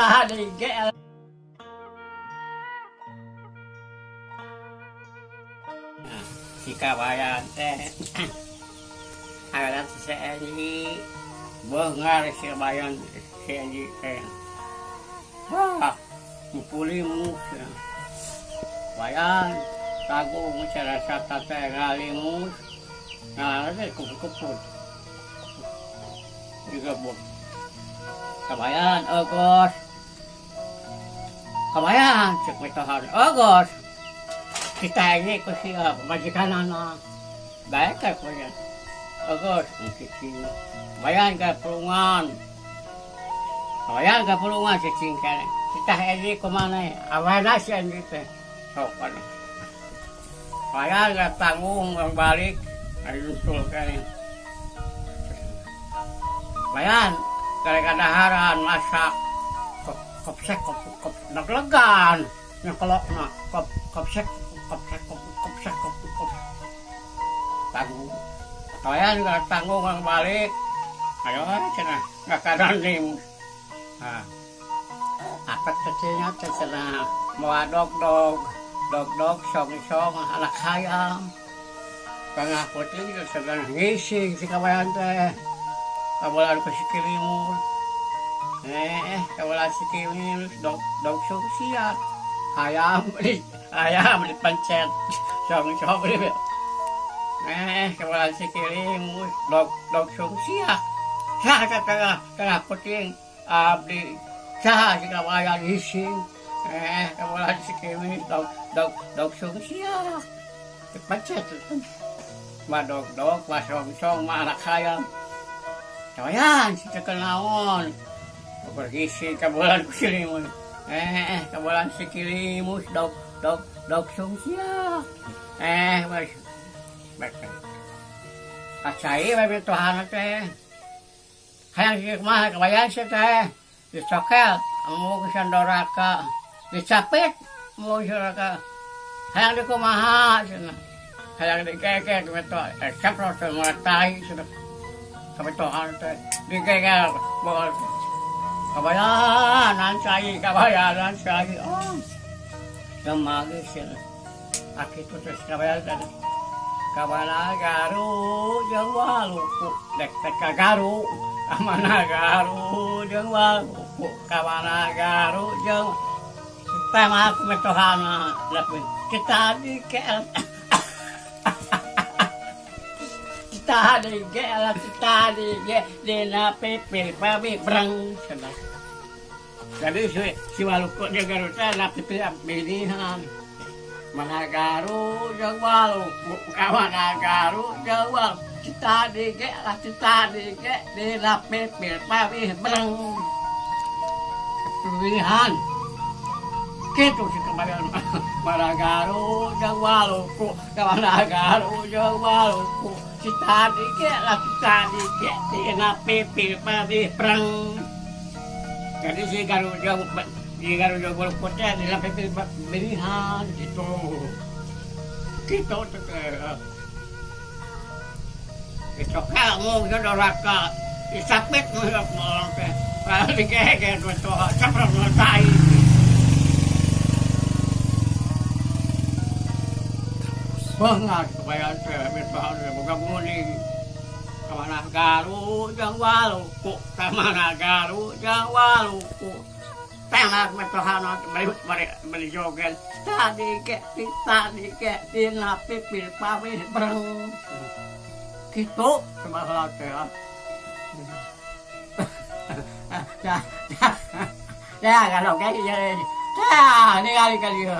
tadi ge si kabayan teh ada si Eji bengar si kabayan si Eji teh wah mupulimu bayan tagung cerasa teh ngalimus nah ada kupu-kupu juga bu kabayan ogos kabayan cek metohan ogos kita ini ku siap majikan anak baik kan punya ogos cicing bayan ke perungan cicing kan kita ini kemana awalnya sih gitu sopan bayan ke tanggung yang balik ada usul kan bayan gara-gara haran masak kopsek kop naglagan yang kelok nak kopsek tanggung bayan ke tanggung yang balik ayo cina nggak kadang nih apa kecilnya terserah mau dog song anak ayam tengah putih itu sedang ngising si kawayan teh kawalan ku si kilimus kawalan si kilimus dog siap ayam dipencet song kawalan si kilimus dog siap sah tengah putih abdi sah si kawayan ngising kawalan si kilimus dog siap dipencet madog masong anak ayam kawayan si kenaon bergisi kabulan ku kilimus kabulan si kilimus dog sungsia acai bae tuhan teh hayang si kumaha kawayan si teh dicokel mau sandoraka dicapit mau sandoraka hayang di kumaha cenah hayang dikeke gitu caprot mulai sudah sampai tuhan teh dikeke bol kabayan nansai oh semagi sih akitu terus kabayan tadi kabana garu jeung waluku dek garu kamana garu jeung waluku kabana garu jeung tema kumetohana lepin kita dikeke tadi ge dina pipil babi brang sana jadi si waluku dia garuta na pipil bilihan mana garu jeung waluku kawana garu jeung waluku tadi ge dina pipil babi brang bilihan gitu sih kebayang mana garu jeung waluku kawana garu jeung waluku tadi ge dina pipil babi perang jadi si garu jeung waluku teh dina pipil bilihan gitu itu kamu doraka isapit mau teh dikeke tuh caprot tai banget kebayang teh betul boga muni kamana garu jeung waluku tengah metohana bari joget tadi ge dina pipil pawih breng kitu kumaha teh ya kalau kayak ya ningali kali